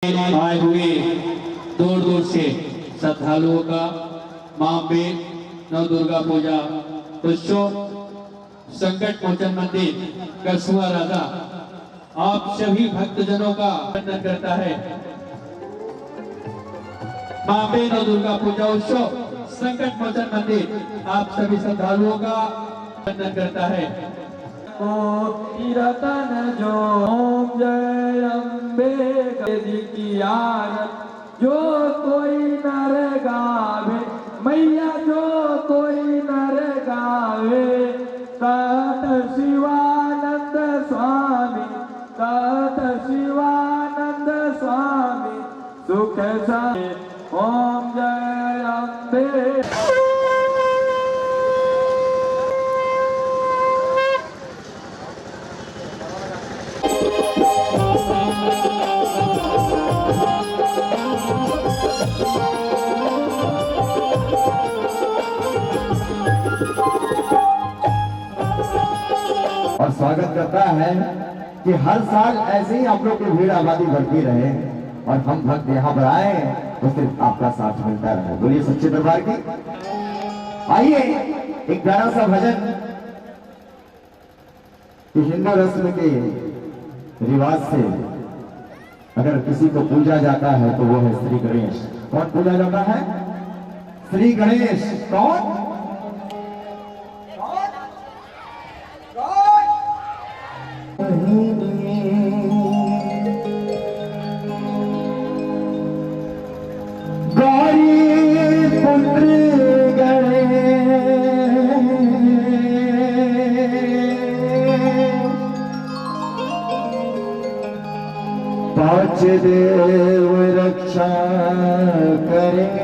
आए हुए दूर दूर से श्रद्धालुओं का मां पे नव दुर्गा पूजा उत्सव संकट मोचन मंदिर कसुआ राधा आप सभी भक्तजनों का वंदन करता है। मां पे नव दुर्गा पूजा उत्सव संकट मोचन मंदिर आप सभी श्रद्धालुओं का वंदन करता है। रतन जो ओम जय अम्बे की आरत जो कोई नर गावे मैया जो कोई नर गावे तत शिवानंद स्वामी तत शिवानंद स्वामी सुख से ओम जय अम्बे। और स्वागत करता है कि हर साल ऐसे ही आप लोग की भीड़ आबादी बढ़ती रहे और हम भक्त यहाँ पर आए तो सिर्फ आपका साथ मिलता रहे। बोलिए सच्चे दरबार की। आइए एक प्यारा सा भजन कि हिंदू रस्म के रिवाज से अगर किसी को पूजा जाता है तो वो है श्री गणेश। कौन पूजा जाता है? श्री गणेश। कौन? पांच देव रक्षा करें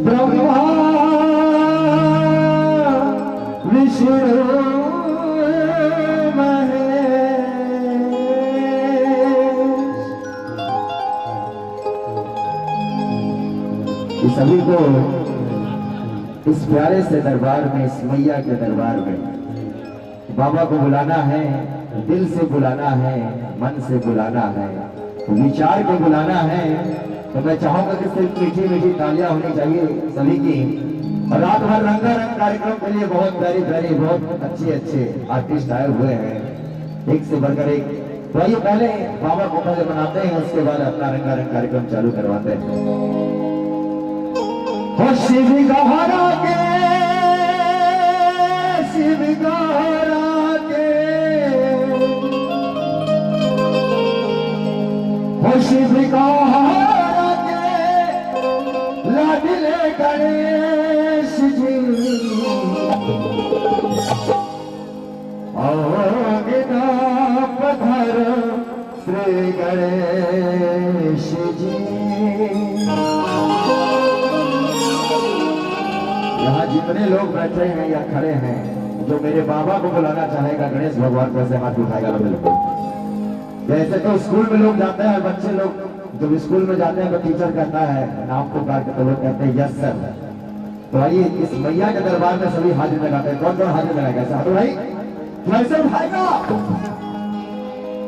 ब्रह्मा विष्णु महेश। सभी को इस प्यारे से दरबार में, इस मैया के दरबार में बाबा को बुलाना है, दिल से बुलाना है, मन से बुलाना है, विचार के बुलाना है। तो मैं चाहूंगा कि सिर्फ मीठी मीठी तालियां होनी चाहिए सभी की। और रात भर रंगारंग कार्यक्रम के लिए बहुत प्यारी प्यारी बहुत अच्छे आर्टिस्ट आए हुए हैं, एक से बढ़कर एक। तो आइए पहले बाबा को पहले मनाते हैं, उसके बाद अपना रंगारंग कार्यक्रम चालू करवाते हैं। शिव गहरा के शिव गहरा शिव गहरा के लाडले गणेश जी आगना पधार श्री गणेश जी। यहाँ जितने लोग बैठे हैं या खड़े हैं, जो मेरे बाबा को बुलाना चाहेगा गणेश भगवान को ऐसे हाथ उठाएगा। बिल्कुल जैसे तो स्कूल में लोग जाते हैं, बच्चे लोग जब स्कूल में जाते हैं तो टीचर कहता है नाम पुकार के, तो लोग कहते हैं यस सर। तो आइए इस मैया के दरबार में सभी हाजिर लगाते हैं। कौन कौन हाजिर लगाएगा? ऐसा भाई कैसे उठाएगा?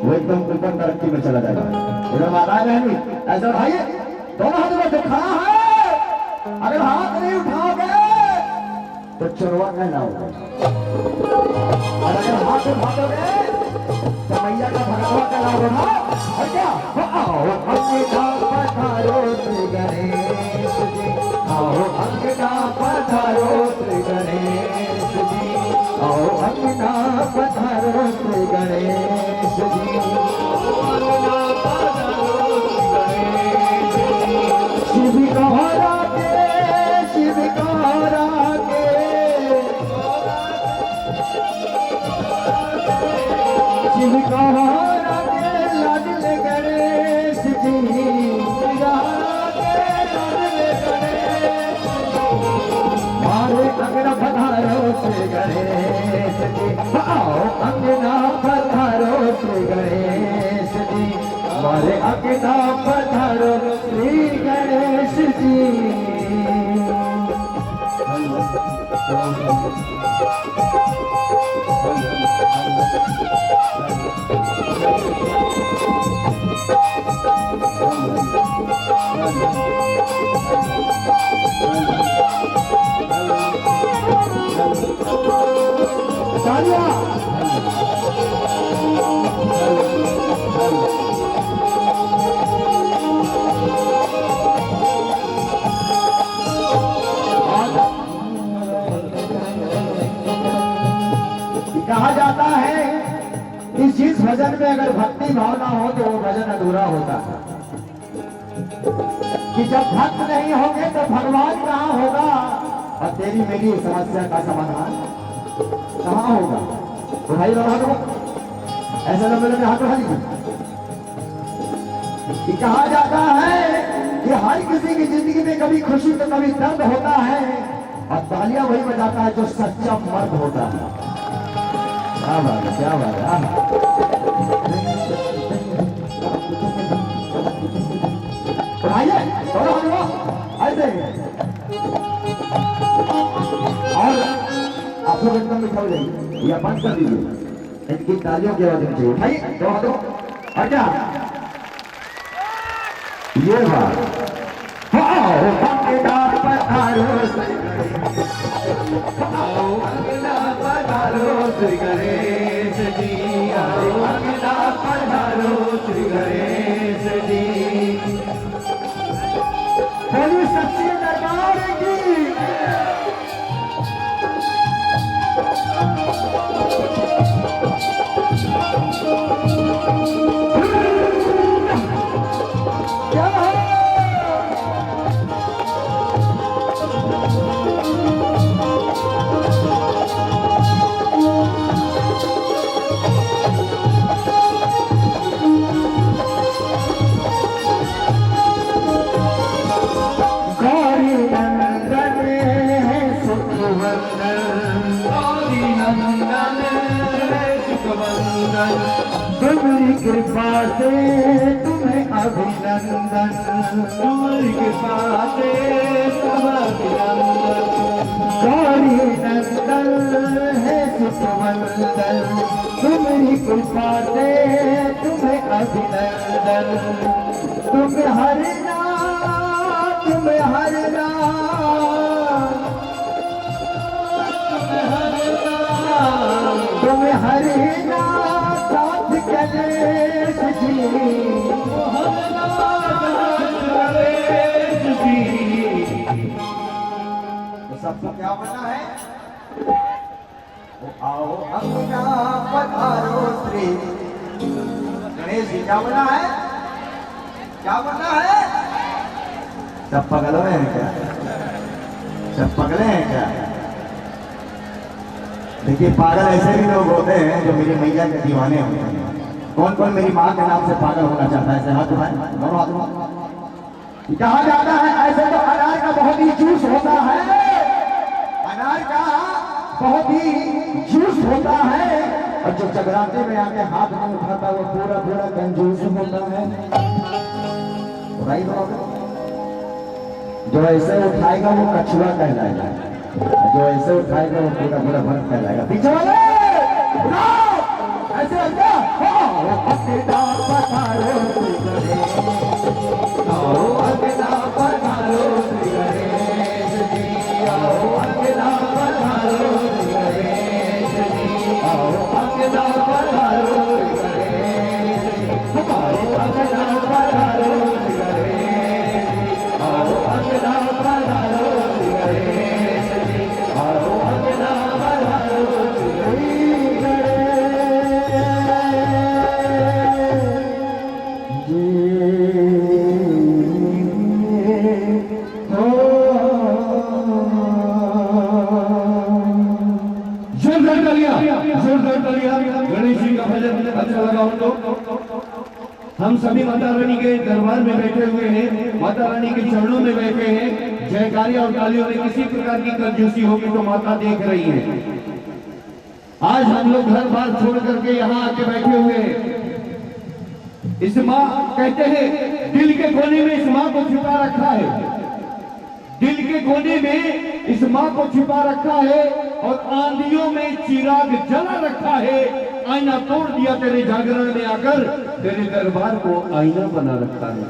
वो एकदम ऊपर तरक्की में चला जाएगा। इधर माता बहनी ऐसा उठाइए, दोनों हाथ में खड़ा है। अगर हाथ नहीं उठाओगे तो चुनवा कहना होगा, और अगर हाथ उठाओगे तो मैया का भगवा कहना होगा। और क्या? आओ अंगना पधारो श्री गणेश जी, आओ अंगना पधारो श्री गणेश जी, आओ अंगना पधारो श्री गणेश जी, अंगना पधारो श्री गणेश जी। शिव गहरा के शिव गहरा के शिव गहरा के लाडले गणेश जी, मारे अंगना पधारो श्री गणेश जी, आओ अंगना पधारो श्री गणेश जी, मारे अंगना पधारो श्री गणेश जी। इस जिस भजन में अगर भक्ति भाव ना हो तो वो भजन अधूरा होता है। कि जब भक्त नहीं होंगे तो भगवान कहाँ होगा और तेरी मेरी समस्या का समाधान कहाँ होगा। तो भाई बाबा ऐसे लोग मेरे हाथ उठा लीजिए कि कहा जाता है कि हर किसी की जिंदगी में कभी खुशी तो कभी दर्द होता है और तालियां वही बजाता है जो सच्चा मर्द होता है। क्या बात है, क्या बात है। आइए थोड़ा ऐसे और आप लोग एकदम बिठा हो जाइए या बंद कर दीजिए। इनकी तालियों की आवाज चाहिए। उठाइए दो हाथों और क्या ये बात श्री गणेश जी पधारो श्री गणेश जी। बोलिए सच्चे दरबार की। क्या तुम्हारी कृपा से तुम्हें अभिनंदन, तुम्हारी कृपा से सब अभिनंदन। गौरी नंदन है सुखमंदन, तुम्हारी कृपा से तुम्हें अभिनंदन। तुम हरना तुम हरना तुम हरना साथ गणेश जी। तो सबको क्या बनना है? वो आओ अपना पधारो श्री गणेश जी। क्या बनना है? क्या बनना है? सब पगल हैं क्या? सब पगले हैं क्या? देखिए पागल ऐसे भी लोग होते हैं जो मेरी मैया के दीवाने होते हैं। कौन कौन मेरी माँ के नाम से पागल होना चाहता है? ऐसे हाथ उठाएं, दोनों हाथ उठाएं। कहा जाता है ऐसे तो अनार का बहुत ही जूस होता है, अनार का बहुत ही जूस होता है, और जो जगराते में आके हाथ नहीं उठाता वो पूरा पूरा कंजूस होता है। राइट बात। जो ऐसे उठाएगा वो कछुआ कहलाएगा, जो ऐसे उठाएगा वो पूरा पूरा भक्त कहलाएगा। पीछे वाले ऐसे क्या? अकेला पधारो श्री गणेश, आओ अकेला पधारो श्री गणेश जी। आओ अकेला पधारो श्री गणेश जी। आओ अकेला पधारो श्री गणेश जी। आओ अकेला पधारो श्री गणेश जी। आओ अकेला पधारो श्री गणेश जी। आओ अकेला पधारो श्री गणेश जोरदार तालियां गणेश जी का भजन अच्छा लगा उनको। हम सभी माता रानी के दरबार में बैठे हुए हैं, माता रानी के चरणों में बैठे हैं। जयकारियां और तालियों में किसी प्रकार की कंजूसी होगी तो माता देख रही है। आज हम लोग घर बार छोड़ करके यहाँ आके बैठे हुए हैं। इस माँ कहते हैं दिल के कोने में इस माँ को छुपा रखा है, दिल के कोने में इस माँ को छिपा रखा है और आंधियों में चिराग जला रखा है। आईना तोड़ दिया तेरे जागरण में आकर, तेरे दरबार को आईना बना रखा है।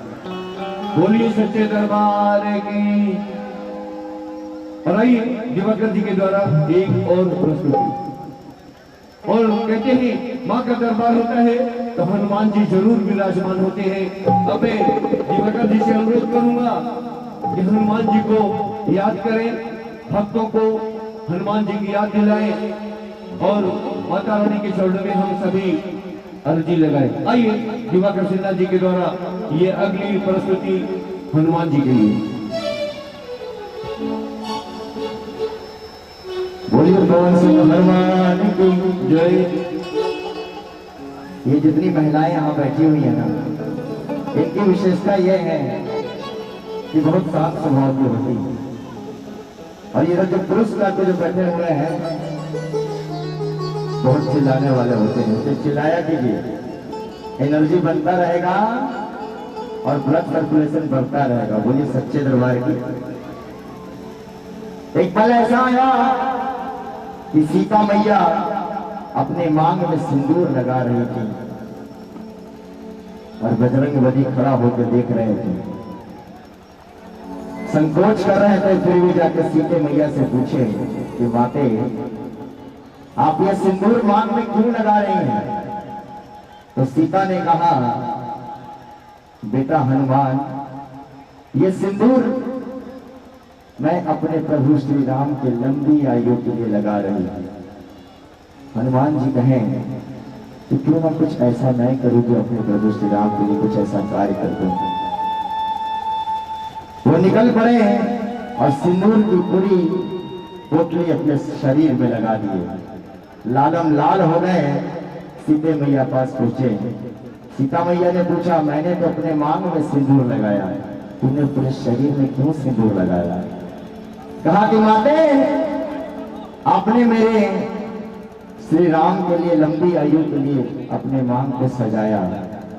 बोलिए सच्चे दरबार की। और आइए दिवाकर जी के द्वारा एक और प्रस्तुति। और कहते हैं माँ का दरबार होता है तो हनुमान जी जरूर विराजमान होते हैं। अब मैं दिवाकर जी से अनुरोध करूंगा कि हनुमान जी को याद करें, भक्तों को हनुमान जी की याद दिलाएं और माता रानी के चरणों में हम सभी अर्जी लगाए। आइए दिवाकर सिन्हा जी के द्वारा ये अगली प्रस्तुति हनुमान जी के लिए। बोलिए पवन सिंह हनुमान की जय। ये जितनी महिलाएं यहाँ बैठी हुई है ना, इनकी विशेषता ये है कि बहुत शांत स्वभाव की होती है। और ये जो पुरुष लड़के जो बैठे हुए हैं बहुत चिल्लाने वाले होते हैं, तो चिल्लाया कीजिए, एनर्जी बनता रहेगा और ब्लड सर्कुलेशन बढ़ता रहेगा। बोलिए सच्चे दरबार की। एक पल ऐसा आया कि सीता मैया अपने मांग में सिंदूर लगा रही थी और बजरंगबली खड़ा होकर देख रहे थे, संकोच कर रहे थे। फिर भी जाकर सीते मैया से पूछे कि माते आप ये सिंदूर मांग में क्यों लगा रही हैं? तो सीता ने कहा बेटा हनुमान, ये सिंदूर मैं अपने प्रभु श्री राम के लंबी आयु के लिए लगा रही हूं। हनुमान जी कहें कि क्यों ना कुछ ऐसा मैं करूं जो अपने प्रभु श्री राम के लिए कुछ ऐसा कार्य कर दूं। वो निकल पड़े और सिंदूर की पूरी पोटली अपने शरीर में लगा दिए। लालम लाल हो गए। सीते मैया पास पहुंचे। सीता मैया ने पूछा मैंने तो अपने मांग में सिंदूर लगाया, तुमने पूरे शरीर में क्यों सिंदूर लगाया? कहा कि माते आपने मेरे श्री राम के लिए लंबी आयु के लिए अपने मांग को सजाया,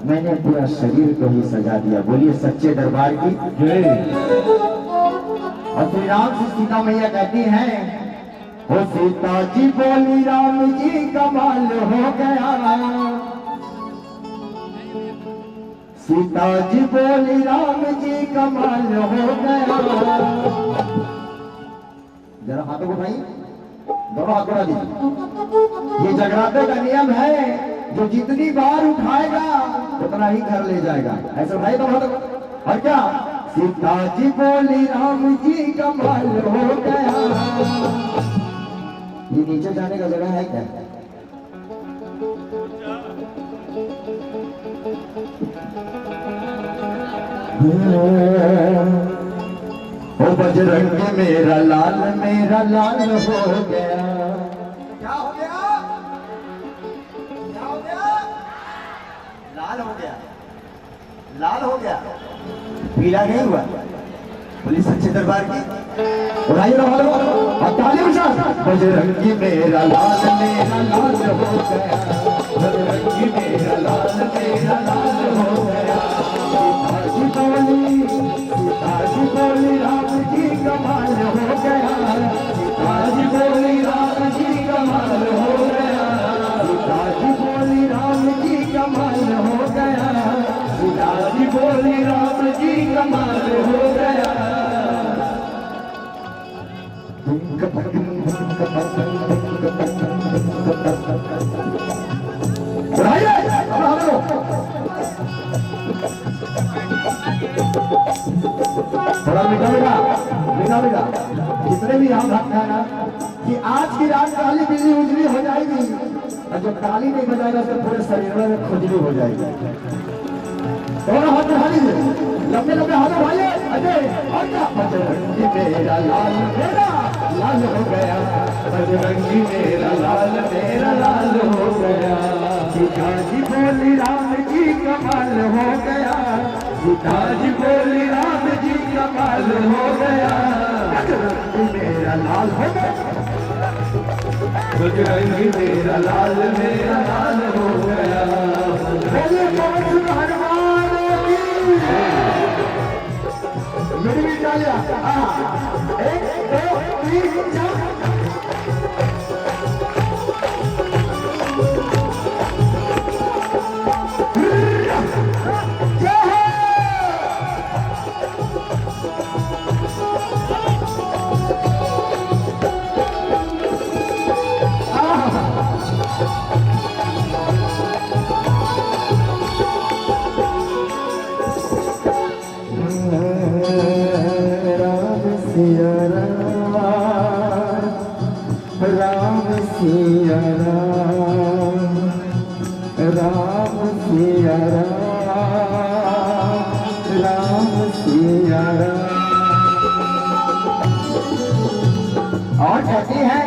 मैंने पूरा शरीर को ही सजा दिया। बोलिए सच्चे दरबार की जय। और श्री राम से सीता मैया कहती हैं ओ सीता जी बोली राम जी कमाल हो गया। सीता जी बोली राम जी कमाल हो गया। जरा हाथों को भाई, दोनों हाथ बढ़ा दीजिए। ये जगराते का नियम है, जो जितनी बार उठाएगा उतना ही घर ले जाएगा। ऐसा भाई तो और क्या? सीता जी बोली राम जी कमाल हो गया। ये नीचे जाने का जगह है क्या? ओ बजरंग मेरा लाल हो गया। क्या हो गया? क्या हो गया? लाल हो गया। लाल हो गया, पीला नहीं हुआ। पुलिस सच्चे दरबार की उड़ाइए ना वालों और तालियों से। बजरंगी मेरा लाल हो गया। बजरंगी मेरा लाल हो गया। सीता जी बोली राम जी कमाल हो गया। सीता जी बोली राम जी कमाल हो गया। सीता जी बोली राम जी कमाल हो गया। सीता जी बोली राम जी कमाल हो गया। थोड़ा मीठा मीठा जितने भी हम भक्त हैं ना, कि आज की रात काली बिल्ली उजली हो जाएगी और जो ताली नहीं बजाएगा तो पूरे शरीर में खुजली हो जाएगी। दोनों हाथ उठा लीजिए, लंबे लंबे हाथ उठाइए। अजय और क्या? बजरंगी मेरा लाल हो गया। बजरंगी मेरा लाल हो गया। सीता जी बोली राम जी कमाल हो गया। सीता जी बोली राम जी कमाल हो गया। बजरंगी मेरा लाल हो गया। बजरंगी मेरा लाल हो गया। बोले पवन सिंह हनुमान की मेरी भी तालियां। 1 2 3 4। राम सिया राम सिया राम। और कहती है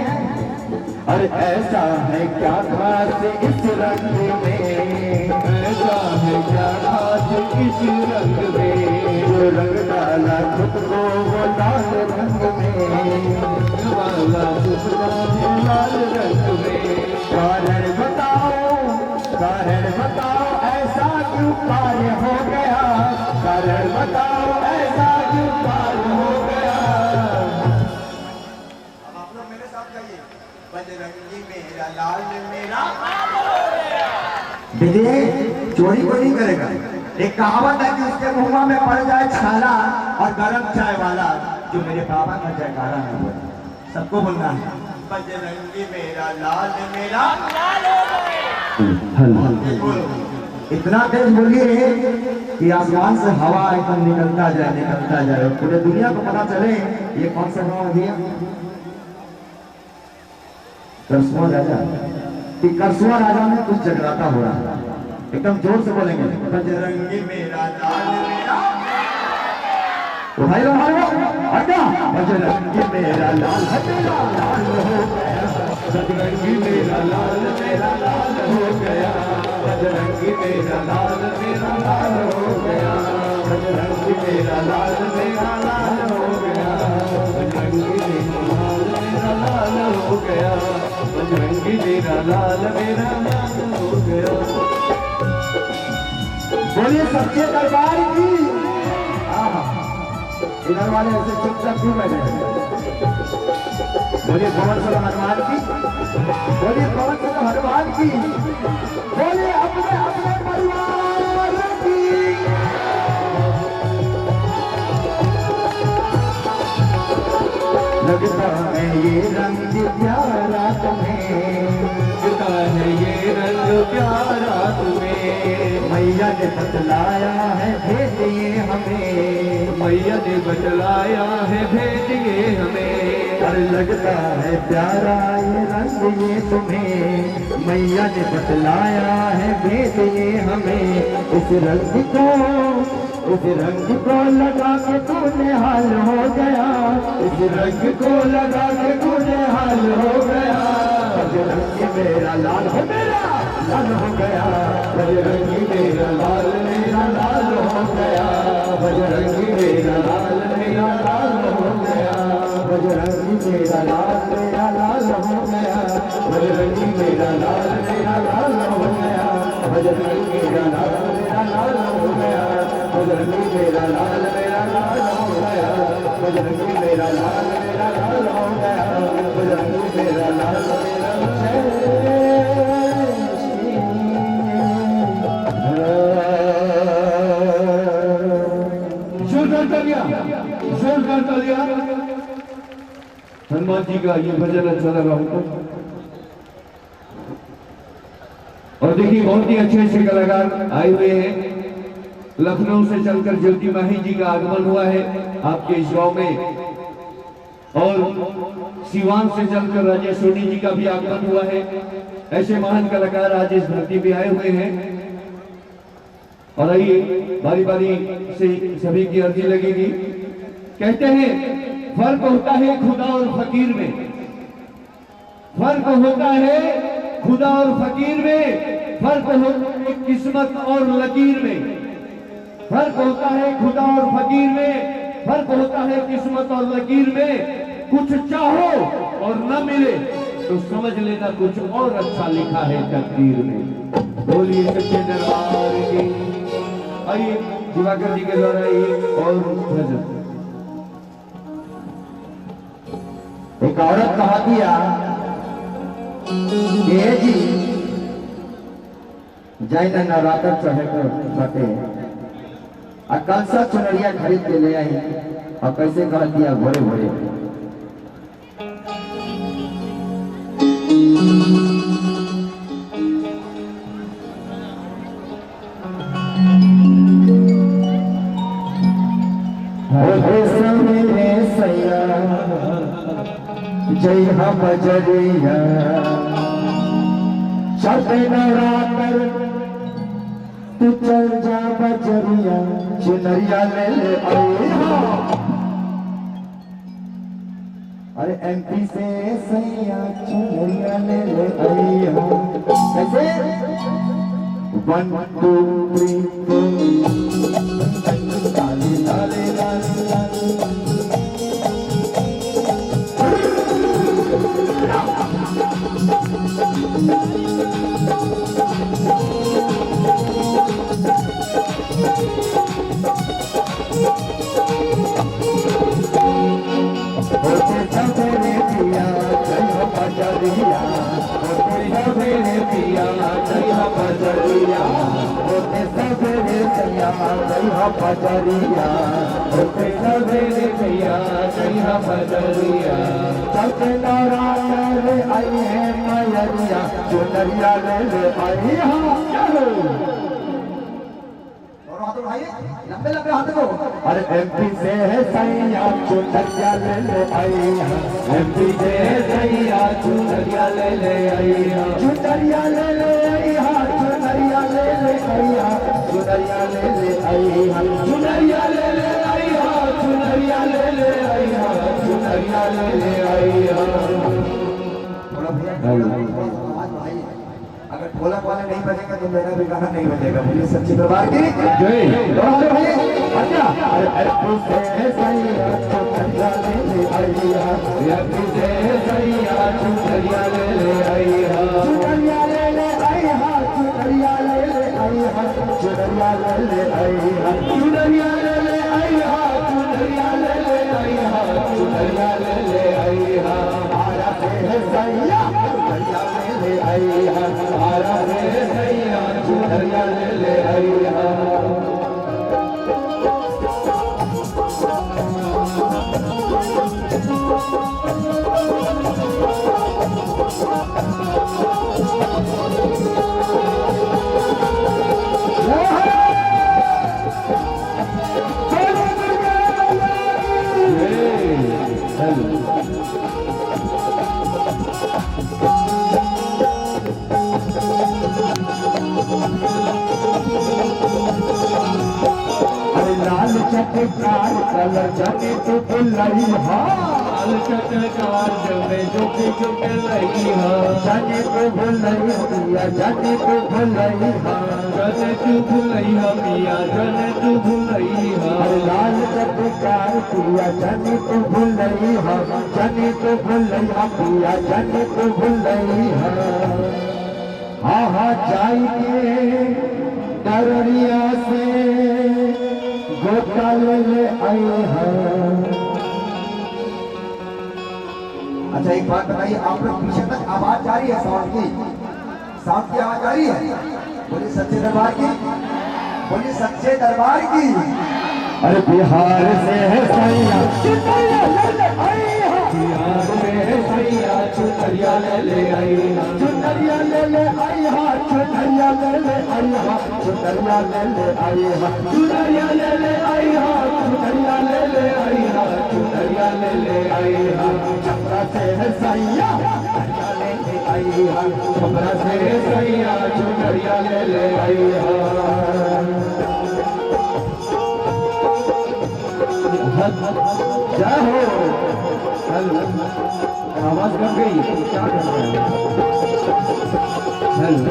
अरे ऐसा है क्या खास इस रंग में, ऐसा है क्या खास इस रंग में, जो रंग डाला खुद को वो लाल रंग में, वाला सुपना है लाल रंग में। कारण बताओ ऐसा क्यों कार्य हो गया, कारण बताओ ऐसा क्यों कार्य हो गया। अब आप लोग मेरे साथ गाइए, बजरंगी मेरा लाल मेरा। विजय चोरी को नहीं करेगा। एक कहावत है कि उसके मुंह में पड़ जाए छाला और गरम चाय वाला, जो मेरे बाबा का जयकारा है वो सबको बोलना है, बजरंगी मेरा लाल मेरा। इतना तेज बोलिए कि आसमान से हवा एकदम निकलता जाए, पूरे दुनिया को पता चले ये कौन सा गाँव है। करसुआ राजा, कि करसुआ राजा में कुछ जगराता हो रहा है। एकदम जोर से बोलेंगे, बजरंगी मेरा लाल मेरा। तो भाई हटा, बजरंगी मेरा लाल हटेगा, लाल हो गया, बजरंगी मेरा लाल हो गया, बजरंगी मेरा लाल हो गया, बजरंगी मेरा लाल हो गया, बजरंगी मेरा लाल हो गया, बजरंगी मेरा लाल हो गया। बोलिए सच्चे दरबार की। इधर वाले ऐसे चुपचाप क्यों बैठे हैं? बोलिए पवन सुत हनुमान की, बोलिए पवन सुत हनुमान की, बोलिए अपने अपने परिवार की। लगता है ये रंग प्यारा तुम्हें, लगता है ये रंग प्यारा तुम्हें, मैया ने बतलाया है भेजिए हमें, मैया ने बतलाया है भेजिए हमें। अरे लगता है प्यारा ये रंग ये तुम्हें, मैया ने बतलाया है भेजिए हमें। इस रंग को लगा के तूने हाल हो गया, इस रंग को लगा के तूने हाल हो गया। बजरंगी मेरा लाल हो गया, लाल हो गया, बजरंगी मेरा लाल हो गया, बजरंगी मेरा लाल हो गया, बजरंगी मेरा लाल हो गया, बजरंगी मेरा लाल हो गया, बजरंगी मेरा लाल हो गया, बजरंगी मेरा लाल हो गया, बजरंगी मेरा लाल हो गया, बजरंगी मेरा लाल जोरदार तालियां। हनुमान जी का ये भजन अच्छा लगा हमको। और देखिए बहुत ही अच्छे अच्छे कलाकार आए हुए हैं। लखनऊ से चलकर ज्योति माही जी का आगमन हुआ है आपके इस गांव में, और सिवान से चलकर राजेश सोनी जी का भी आगमन हुआ है। ऐसे महान कलाकार आज इस धरती पे आए हुए हैं। और आइए बारी बारी से सभी की अर्जी लगेगी। कहते हैं फर्क होता है खुदा और फकीर में, फर्क होता है खुदा और फकीर में, फर्क होता है किस्मत और लकीर में, फर्क होता है खुदा और फकीर में, फर्क होता है किस्मत और लकीर में। कुछ चाहो और न मिले तो समझ लेना कुछ और अच्छा लिखा है तकदीर में। बोलिए सच्चे दरबार की। आइए दिवाकर जी के द्वारा ये और भजन। एक औरत कहा दिया जी जय न नवरात्र चढ़े कर बटे, और कल सा चुनरिया खरीद के ले आई, और कैसे कह दिया भोरे भोरे। सवेरे सैया जय बजरिया, चढ़ते नवरात्र तू चल जा बजरिया चुनरिया ले ले आई हाँ। अरे एमपी से सैया चुनरिया ले ले आई हाँ। कैसे 1 2 3 4 लाले लाले लाले लाले पजरिया होते सवेरे भैया जइहा पजरिया चलते नौराते आई है मैया चुनरिया ले ले आई हाँ चलो लंबे लंबे हाथ को। अरे एमपी से है सैया चुनरिया ले ले आई एमपी से है सैया चुनरिया ले ले आई चुनरिया ले ले आई चुनरिया ले ले आई चुनरिया ले ले आई चुनरिया ले ले आई चुनरिया ले ले आई चुनरिया ले ले आई। अगर ढोलक वाले नहीं बजेगा तो मेरा भी गाना नहीं बजेगा। मुझे सच्ची दरबार की जय। अच्छा अरे से सैया चुनरिया ले ले आई से सैया चुनरिया ले ले आई चुनरिया ले ले आई चुनरिया ले ले आई चुनरिया ले ले आई चुनरिया ले ले आई चुनरिया ले ले आई चुनरिया ले ले आई आरा से सैया चुनरिया ले ले आई आरा से सैया चुनरिया ले ले आई। लाल चटकार कलर जाने तो बुलाई लाल चटकार जमे झुके झुके लई जाने तो बुलाई पिया जाने तो बुलाई जाने तो बुलाई पिया जाने तो बुलाई लाल चटकार पिया जाने तो बुलाई जाने तो बुलाई पिया जाने तो बुलाई हाँ हाँ जाइए डरिया से गोता ले आई है। अच्छा एक बात बताइए, आप लोग पीछे तक आवाज जा रही है साउंड की आवाज आ रही है? बोलिए सच्चे दरबार की, बोलिए सच्चे दरबार की। अरे बिहार से है सैया चुनरिया ले ले आई बिहार से है सैया चुनरिया ले ले आई चुनरिया ले ले आई चुनरिया ले ले आई चुनरिया ले ले आई चुनरिया ले ले आई चुनरिया ले ले आई चुनरिया ले ले आई छपरा से है सैया चुनरिया ले ले आई छपरा से है सैया चुनरिया ले ले आई। क्या हो आवाज कम गई, क्या कर रहे हैं?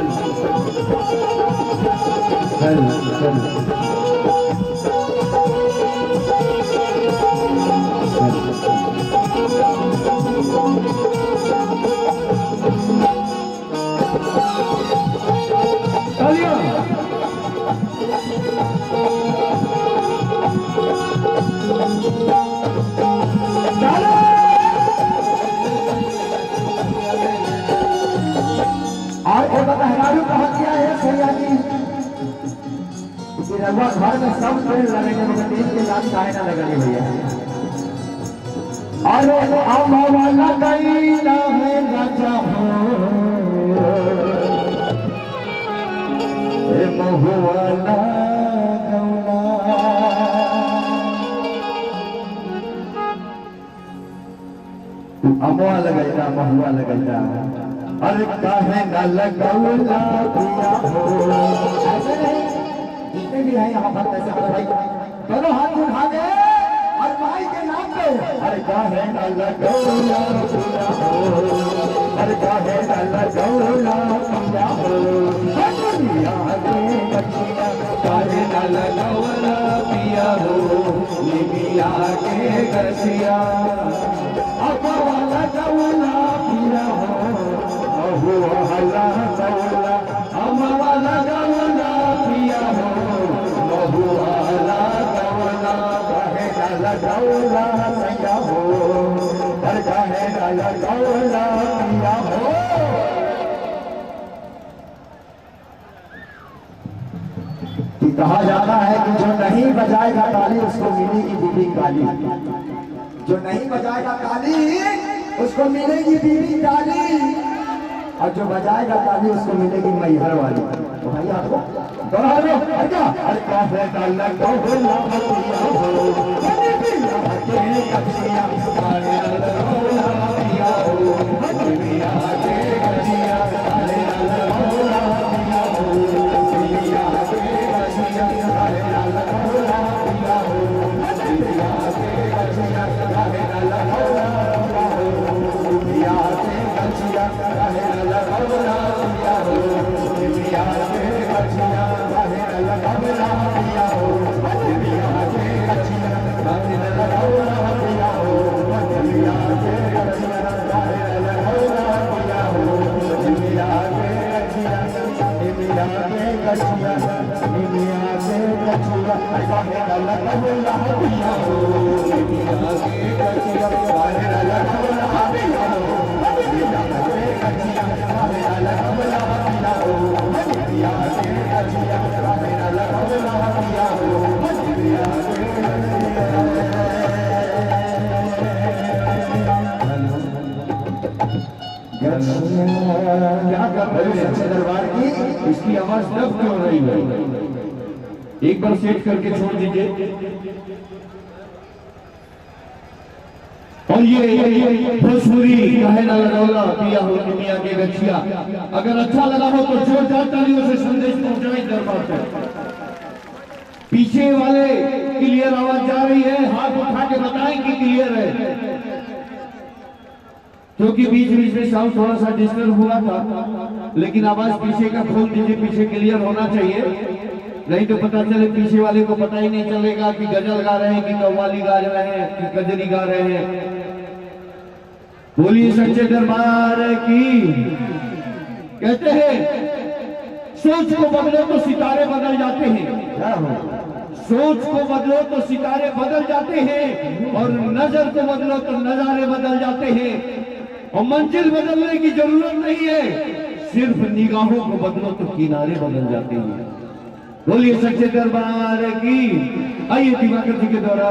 घर में सब पेड़ लगेंगे मगर दिन के साथ चाहे ना लगेंगे भैया। अरे अब वाला कहीं ना है राजा हो महुआला अमुआ लगेगा महुआ लगेगा। अरे काहे ना लगौला पिया हो ऐसे नहीं है यहाँ पर कैसे हमारे भाई दोनों हाथ उठा दे और भाई के नाम पे अरे काहे न लगौला पिया हो अरे काहे न लगौला पिया हो दुनिया के कचिया काहे न लगौला पिया हो निमिया के गछिया अपवाला गौला पिया हो अहो हल्ला गौला अमवाला गौला पिया हो बहुआला गौला काहे न लगौला सैया हो अरे काहे न लगौला पिया हो कि कहा जाता है कि जो नहीं बजाएगा ताली उसको मिलेगी बीबी काली जो नहीं बजाएगा ताली उसको मिलेगी बीबी काली और जो बजाएगा ताली उसको मिलेगी मैहर वाली तो भाई आपको दोनों अरे काहे डाला गौला पिया हो पिया के कचिया काहे न लगौला पिया हो निमिया के गछिया काहे न लगौला पिया हो निमिया के गछिया काहे न लगौला पिया हो निमिया के गछिया काहे न लगौला पिया हो निमिया के गछिया काहे न लगौला पिया हो निमिया के गछिया काहे न लगौला पिया हो निमिया के गछिया काहे न लगौला पिया हो निमिया के गछिया काहे न लगौला पिया हो निमिया के गछिया निमिया के गछिया निमिया के गछिया काहे न लगौला पिया हो निमिया के गछिया काहे न लगौला पिया हो निमिया के गछिया काहे न लगौला पिया हो निमिया के गछिया काहे न लगौला पिया हो निमिया के क्या कर रहे हैं सच्चे दरबार की इसकी आवाज दब क्यों रही है एक बार सेट करके छोड़ दीजिए और ये भोजपुरी काहे न लगौला पिया हो निमिया के गछिया अगर अच्छा लगा हो तो जोरदार तालियों से संदेश पहुंचाएं दरबार तक पीछे वाले क्लियर आवाज जा रही है हाथ उठा के बताएं कि क्लियर है क्योंकि बीच बीच में साउंड थोड़ा सा डिस्टर्ब हुआ था लेकिन आवाज पीछे का खोल दीजिए पीछे क्लियर होना चाहिए नहीं तो पता चले पीछे वाले को पता ही नहीं चलेगा कि गजल गा रहे हैं कि कव्वाली गा रहे हैं कि गजरी गा रहे हैं बोलिए सच्चे दरबार की कहते हैं सोच को बदलो तो सितारे बदल जाते हैं क्या हो सोच को बदलो तो सितारे बदल जाते हैं और नजर को बदलो तो नजारे बदल जाते हैं और मंजिल बदलने की जरूरत नहीं है सिर्फ निगाहों को बदलो तो किनारे बदल जाते हैं बोलिए सच्चे दरबार की आइए दिवाकर जी के द्वारा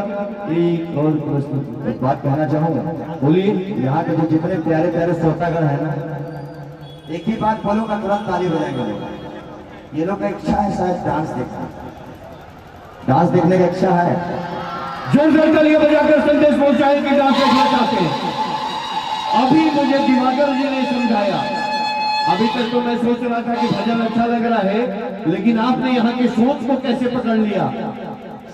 एक और प्रश्न एक बात कहना चाहूंगा बोलिए यहाँ के जो जितने प्यारे प्यारे श्रोतागण है ना एक ही बात बोलूंगा तुरंत ताली हो जाएंगे लोग ये लोग का इच्छा है शायद डांस देखने की इच्छा है जोरदार तालियां बजाकर संदेश पहुंचाए कि डांस देखना चाहते हैं अभी मुझे दिवाकर जी ने समझाया अभी तक तो मैं सोच रहा था कि भजन अच्छा लग रहा है लेकिन आपने यहाँ की सोच को कैसे पकड़ लिया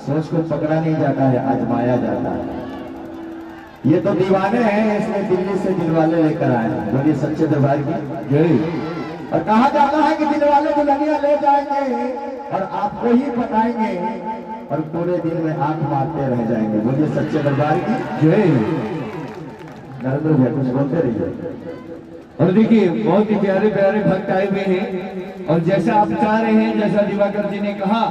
सोच को पकड़ा नहीं जाता है आजमाया जाता है ये तो दीवाने हैं इसलिए दिल्ली से दिलवाले लेकर आए हैं बोलिए सच्चे दरबार की जय और कहा जाता है कि दिलवाले दुल्हनिया ले जाएंगे और आपको ही बताएंगे और पूरे दिन में आंख मारते रह जाएंगे बोलिए सच्चे दरबार की जय नरेंद्र भैया कुछ बोलते रहिए और देखिए बहुत ही प्यारे प्यारे भक्त आए हुए हैं और जैसा आप चाह रहे हैं जैसा दिवाकर जी ने कहा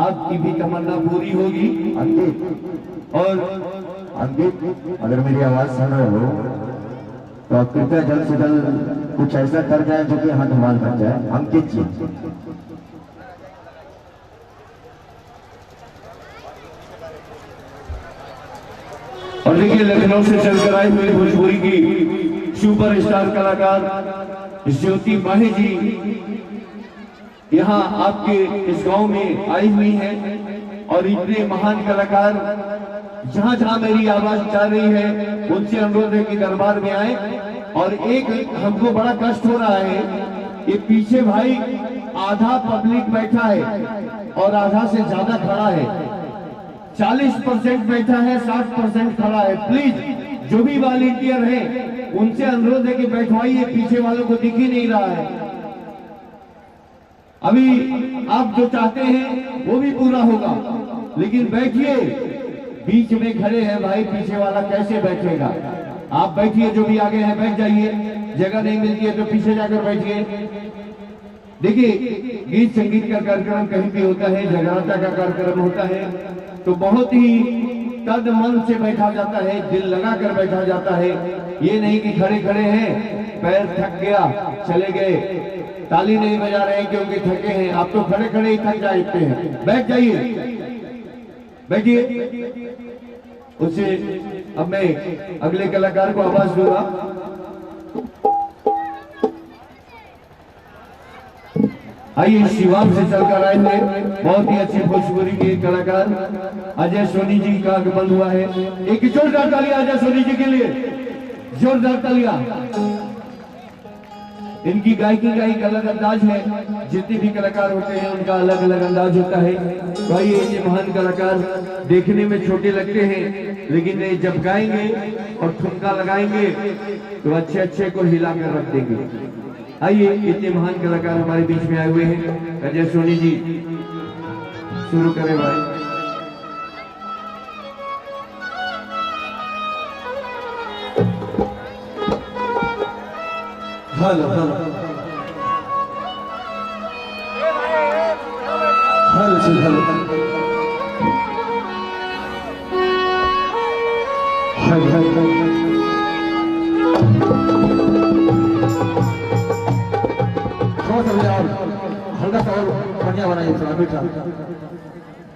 आपकी भी तमन्ना पूरी होगी अंकित और अंकित अगर मेरी आवाज सुन रहे हो तो आप कृपया जल्द से जल्द कुछ ऐसा कर जाए जो कि यहाँ धमाल बन जाए अंकित जी और देखिए लखनऊ से चलकर आए हुए भोजपुरी की सुपरस्टार कलाकार ज्योति माही जी यहाँ आपके इस गांव में आई हुई हैं और इतने महान कलाकार जहां जहां मेरी आवाज जा रही है उनसे अनुरोध है कि दरबार में आए और एक हमको बड़ा कष्ट हो रहा है ये पीछे भाई आधा पब्लिक बैठा है और आधा से ज्यादा खड़ा है। 40% बैठा है, 60% खड़ा है। प्लीज जो भी वॉलंटियर है उनसे अनुरोध है कि बैठवाइए, पीछे वालों को दिख ही नहीं रहा है। अभी आप जो चाहते हैं वो भी पूरा होगा, लेकिन बैठिए। बीच में खड़े हैं भाई, पीछे वाला कैसे बैठेगा? आप बैठिए, जो भी आगे है बैठ जाइए, जगह नहीं मिलती है तो पीछे जाकर बैठिए। देखिए, गीत संगीत का कार्यक्रम कहीं भी होता है, जगराता का कार्यक्रम होता है तो बहुत ही तन मन से बैठा जाता है, दिल लगाकर बैठा जाता है। ये नहीं कि खड़े खड़े हैं, पैर थक गया चले गए, ताली नहीं बजा रहे हैं क्योंकि थके हैं। आप तो खड़े खड़े ही थक जाते हैं। बैठ जाइए, बैठिए। उससे अब मैं अगले कलाकार को आवाज दूंगा। आइए, शिवाम से चलकर आए थे, बहुत ही अच्छे भोजपुरी के कलाकार अजय सोनी जी का आगमन हुआ है। एक जोरदार तालियां अजय सोनी जी के लिए, जोरदार तालियां। इनकी गायकी का एक अलग अंदाज है, जितने भी कलाकार होते हैं उनका अलग अलग अंदाज होता है। तो आइए, ये महान कलाकार देखने में छोटे लगते हैं, लेकिन जब गाएंगे और ठुमका लगाएंगे तो अच्छे अच्छे को हिलाकर रख देंगे। आइए, इतने महान कलाकार हमारे बीच में आए हुए हैं। अजय सोनी जी शुरू करें भाई। हेलो हेलो हेलो जी, हेलो थोड़ा सा भैया और हल्का सा और बढ़िया बनाइए, थोड़ा मीठा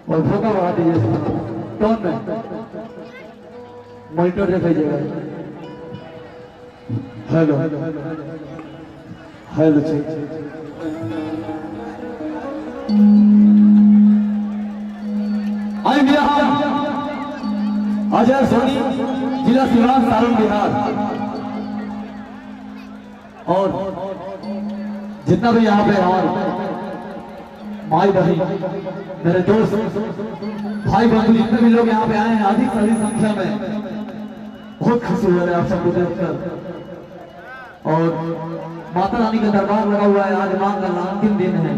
और भोका बढ़ा दीजिए टोन में। मॉनिटर दिखाइएगा। हेलो हेलो जी, आई भैया हम अजय सोनी, जिला सिवान, सारण, बिहार। और जितना भी यहाँ पे और माई बहन, मेरे दोस्त, भाई बंधु, जितने भी लोग यहाँ पे आए हैं अधिक से अधिक संख्या में, बहुत खुशी हो रही है आप सबको देखकर। और माता रानी का दरबार लगा हुआ है। आज माँ का अंतिम दिन है,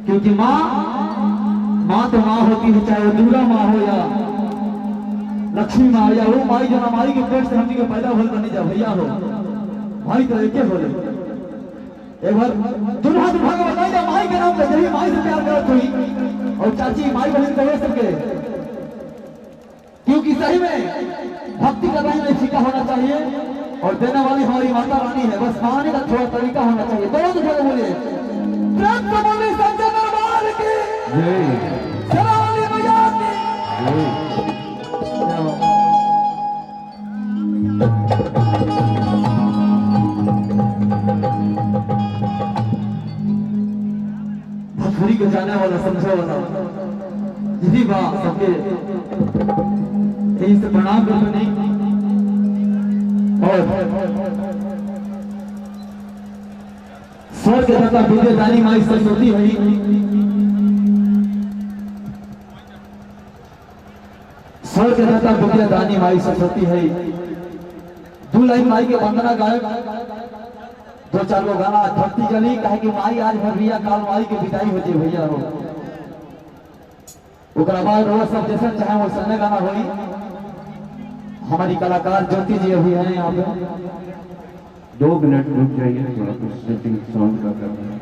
क्योंकि माँ तो माँ होती है, चाहे वो दुर्गा माँ हो या लक्ष्मी माँ या वो माई जो माई के पेट से हमनी के पैदा होल बनी जा भैया हो, माई तो एक बोले। एक बार दुल्हा दुल्हा को बताई जा माई के नाम पे, जब माई से प्यार करत हुई और चाची माई बहन कहे सके, क्योंकि सही में भक्ति का रंग फीका होना चाहिए और देने वाली हमारी माता रानी है। बस माने का थोड़ा तरीका होना चाहिए। दोनों जगह बोलिए, प्रेम से बोलिए सच्चे दरबार की जय, सलामी मैया की भोजपुरी को जाने वाला, समझे वाला यही बात सबके यही से प्रणाम करते नहीं। और स्वर के दाता विद्या दानी माई सरस्वती है, स्वर के दाता विद्या दानी माई सरस्वती है। दो लाइन माई के वंदना गायक, दो चार गो गाना धरती जली, कहे कि माई आज भर रिया, काल माई के विदाई होती भैया हो। ओकरा बाद रोज सब जैसा चाहे वैसा गाना होई। हमारी कलाकार ज्योति जी अभी हैं यहाँ पे। 2 मिनट रुक जाइए, थोड़ा कुछ सेटिंग साउंड का करना है।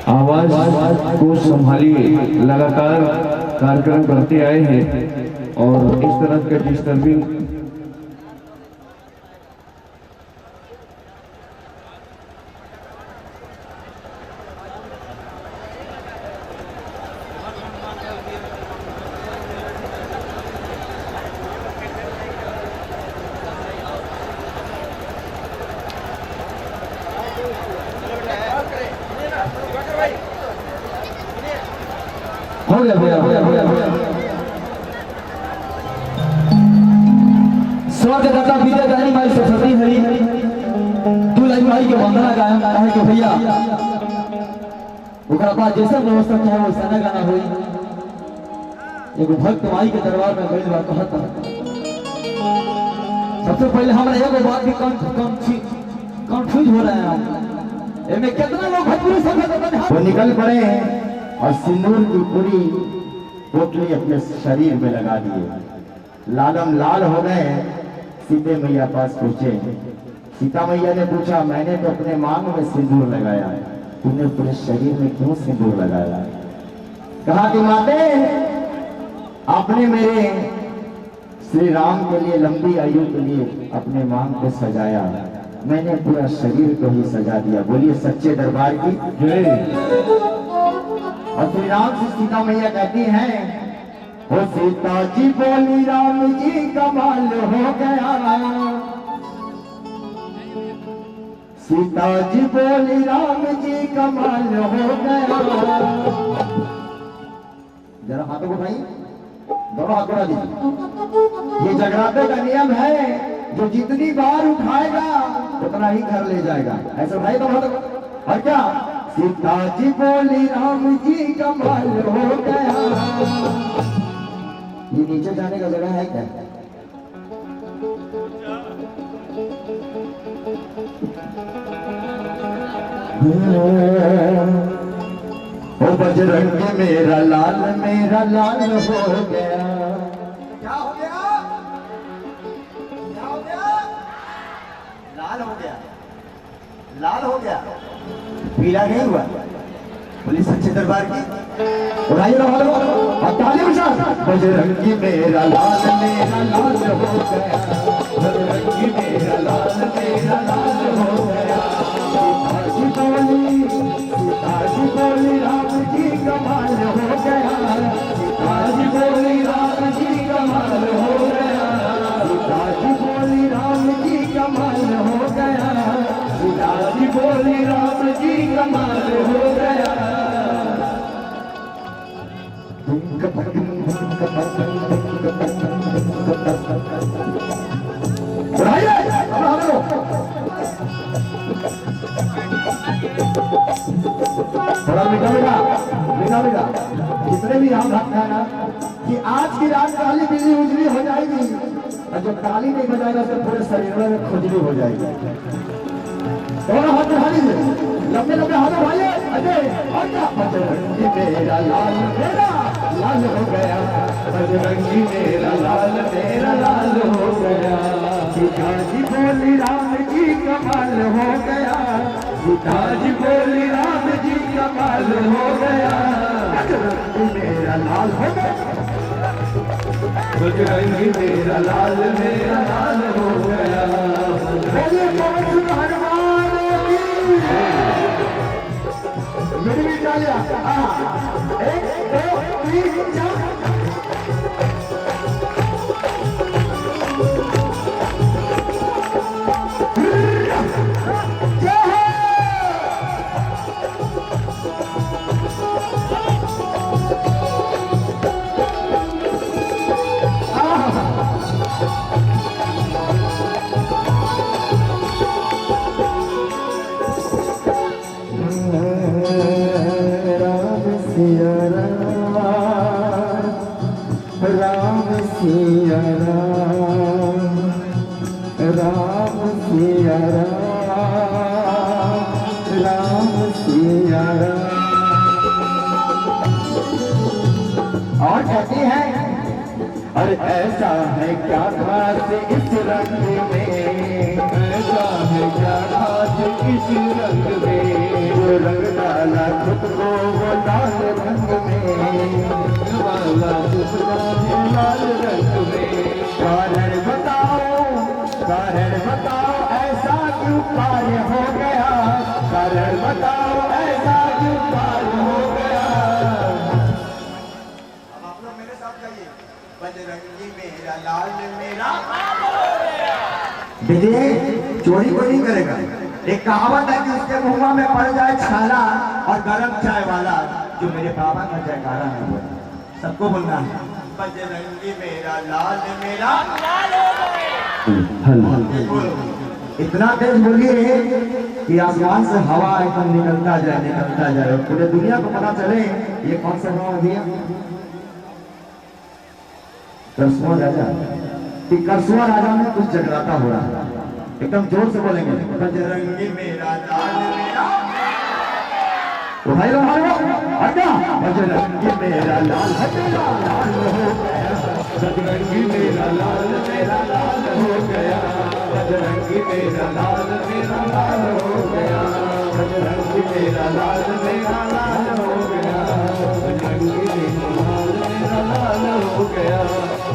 आवाज को संभालिए, लगातार कार्यक्रम करते आए हैं और इस तरह का डिस्टर्बिंग हो गया भैया, हो गया, हो गया, हो गया। है कि भैया ओकरा बाद जैसा व्यवस्था चाहे वैसा ना गाना हुई। एगो भक्त माई के दरबार में गइल बा, कहता सबसे पहले हमरा एगो बात की कंफ्यूज हो रहा है, एमे कितना लोग भोजपुरी समझते हैं। वो निकल पड़े और सिंदूर की पूरी पोटली अपने शरीर में लगा दिए। लालम लाल हो गए, सीते मैया पास पहुंचे। सीता मैया ने पूछा, मैंने तो अपने मांग में सिंदूर लगाया, तूने पूरे शरीर में क्यों सिंदूर लगाया? कहा कि माते, आपने मेरे श्री राम के लिए लंबी आयु के लिए अपने मांग को सजाया, मैंने पूरा शरीर को ही सजा दिया। बोलिए सच्चे दरबार की जय। और श्री राम से सीता मैया कहती हैं, ओ सीता जी बोली राम जी कमाल हो गया। सीता जी बोली राम जी कमाल हो गया। जरा हाथों को भाई, दोनों हाथ बढ़ा दीजिए। ये जगराते का नियम है, जो जितनी बार उठाएगा उतना ही घर ले जाएगा। ऐसा भाई दोनों हाथों को। और क्या, सीता जी बोली राम जी कमाल हो गया। ये नीचे जाने का जगह है क्या? ओ बजरंग मेरा लाल हो गया। क्या हो गया? क्या हो गया? लाल हो गया, लाल हो गया, पीला नहीं हुआ। पुलिस अच्छे दरबार की उड़ाइए ना हाथों को और ताली बजा। बजरंगी मेरा लाल हो गया। बजरंगी मेरा लाल हो गया। सीता जी बोली राम जी कमाल हो गया। सीता जी बोली राम जी कमाल हो गया। सीता जी बोली राम जी कमाल हो गया। सीता जी बोली राम जी कमाल हो गया। थोड़ा मीठा मीठा मीठा मीठा। जितने भी हम भक्त हैं ना, कि आज की रात काली बिजली उजली हो जाएगी, और जो ताली नहीं बजाएगा उसके पूरे शरीर में खुजली हो जाएगी। दोनों हाथ उठा लीजिए, लंबे लंबे हाथ उठाइए। अजय और क्या, बजरंगी मेरा लाल हो गया। बजरंगी मेरा लाल हो गया। सीता जी बोली राम जी कमाल हो गया। सीता जी बोली राम जी कमाल हो गया। बजरंगी मेरा लाल हो गया। बजरंगी मेरा लाल हो गया। बोलिए पवन हनुमान की। मेरी भी तालियां। 1 2 3 4। राम सिया राम, राम सिया राम, राम सिया राम। और कहती है, अरे ऐसा है क्या खास इस रंग में, ऐसा है क्या खास इस रंग में, जो रंग डाला खुद को वो लाल रंग में, वाला खुद को लाल रंग में। कारण बताओ ऐसा क्यों कार्य हो गया, कारण बताओ ऐसा क्यों कार्य हो गया। अब आप लोग मेरे साथ गाइए, बजरंगी मेरा लाल मेरा। विजय चोरी को नहीं करेगा। एक कहावत है कि उसके मुंह में पड़ जाए छाला और गरम चाय वाला, जो मेरे बाबा का जयकारा है बोला। सबको बोलना है, बजरंगी मेरा लाल मेरा। बोलो इतना तेज बोलिए कि आसमान से हवा एकदम निकलता जाए और पूरे दुनिया को पता चले ये कौन सा गाँव है भैया? करसुआ राजा। कि करसुआ राजा में कुछ जगराता हो रहा है। एकदम जोर से बोलेंगे, बजरंगी मेरा लाल मेरा। तो भाई लोग हटा, बजरंगी मेरा लाल मेरा लाल हो गया, बजरंगी मेरा लाल हो गया, बजरंगी मेरा लाल हो गया, बजरंगी मेरा लाल हो गया, बजरंगी मेरा लाल हो गया,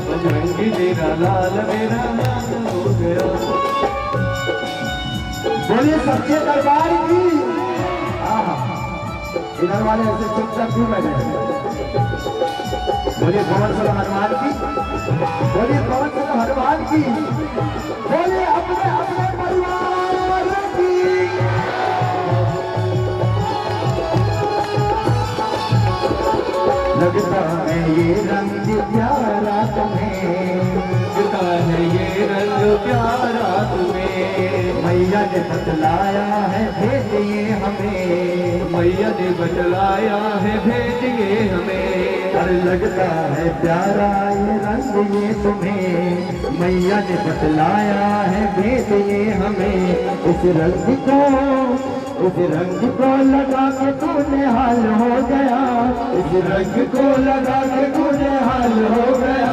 बजरंगी मेरा लाल हो गया। बोलिए सच्चे दरबार की। इधर वाले ऐसे चुपचाप क्यों बैठे हैं? बोलिए पवन सुर हनुमान की, बोलिए पवन सुर हनुमान की, बोलिए अपने अपने परिवार की। लगता है ये रंग प्यारा तुम्हें, लगता है ये रंग प्यारा तुम्हें, मैया ने बतलाया है भेजिए हमें, मैया ने बतलाया है भेजिए हमें। अरे लगता है प्यारा ये रंग ये तुम्हें, मैया ने बतलाया है भेजिए हमें। इस रंग को लगा के तूने हाल हो गया, इस रंग को लगा के तूने हाल हो गया।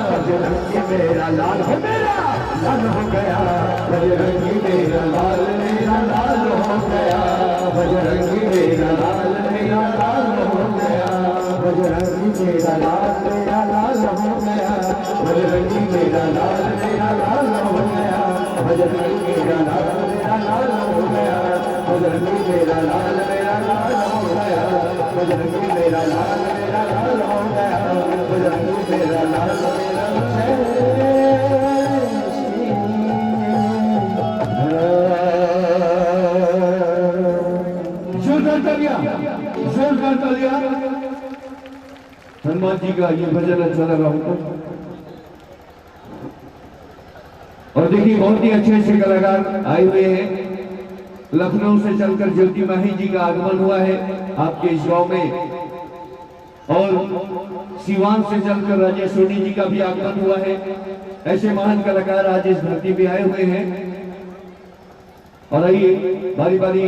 बजरंगी मेरा लाल हो गया, लाल हो गया, बजरंगी मेरा लाल हो गया, बजरंगी मेरा लाल हो गया, बजरंगी मेरा लाल हो गया, बजरंगी मेरा लाल हो गया, बजरंगी मेरा लाल हो गया, बजरंगी मेरा लाल हो गया, बजरंगी मेरा लाल हो गया, बजरंगी मेरा लाल जोरदार तालियां हनुमान जी का ये भजन अच्छा लगा हमको। और देखिए बहुत ही अच्छे अच्छे कलाकार आए हुए हैं। लखनऊ से चलकर ज्योति माही जी का आगमन हुआ है आपके इस गांव में, और सिवान से चलकर राजेश सोनी जी का भी आगमन हुआ है। ऐसे महान कलाकार आज इस धरती पे आए हुए हैं। और आइए बारी बारी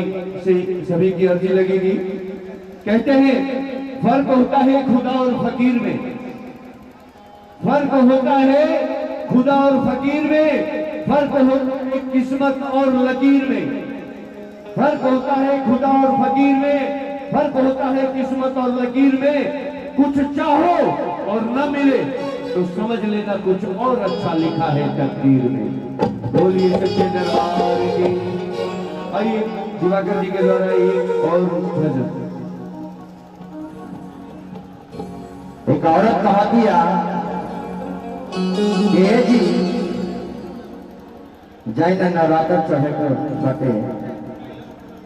से सभी की अर्जी लगेगी। कहते हैं फर्क होता है खुदा और फकीर में, फर्क होता है खुदा और फकीर में, फर्क होता है किस्मत और लकीर में, फर्क होता है खुदा और फकीर में, फर्क होता है किस्मत और लकीर में। कुछ चाहो और न मिले तो समझ लेना कुछ और अच्छा लिखा है तकदीर में। बोलिए सच्चे दरबार की। आइए दिवाकर जी के द्वारा ये और भजन। एक औरत कहा दिया जी जाए ना नवरात्र चढ़े कर बटे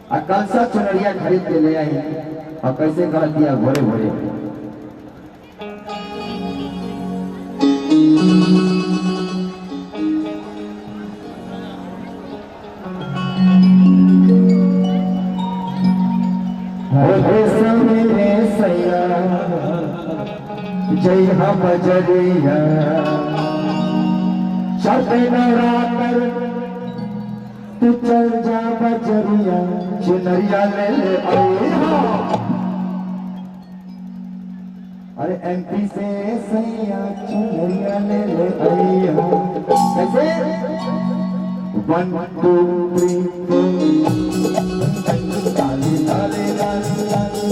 और कल सा चुनरिया खरीद के ले आई और कैसे कर दिया भोरे भोरे। जय हम बजरिया शब नवरात्र तू चल जा बजरिया चुनरिया ले ले आई। अरे एमपी से सैया चुनरिया ले ले आई हो। कैसे 1 2 3 4 लाली लाली लाली लाली।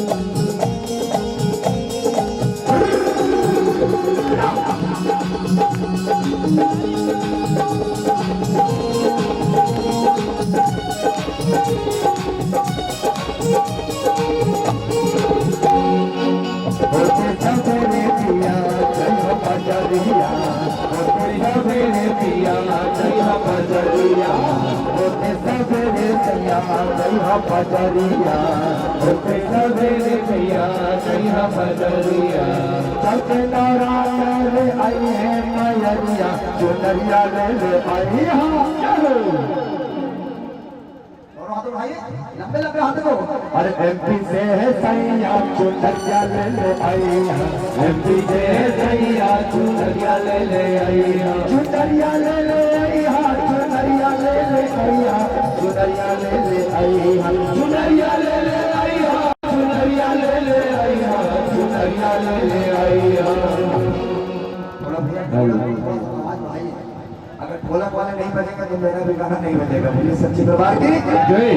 बजरिया होते सवेरे भैया जइहा बजरिया चलते नवरात्र आई है मैया चुनरिया ले ले आई। हाँ अरे एमपी से है सैया चुनरिया ले ले आइया, एमपी से है सैया चुनरिया ले ले आइया, चुनरिया ले ले आइया, चुनरिया ले ले आइया, चुनरिया ले ले आइया, चुनरिया ले ले आइया, चुनरिया ले ले आइया, चुनरिया ले ले आइया। अगर ढोलक वाले नहीं बजेगा तो मेरा भी गाना नहीं बजेगा। बोलिए सच्ची दरबार की जय।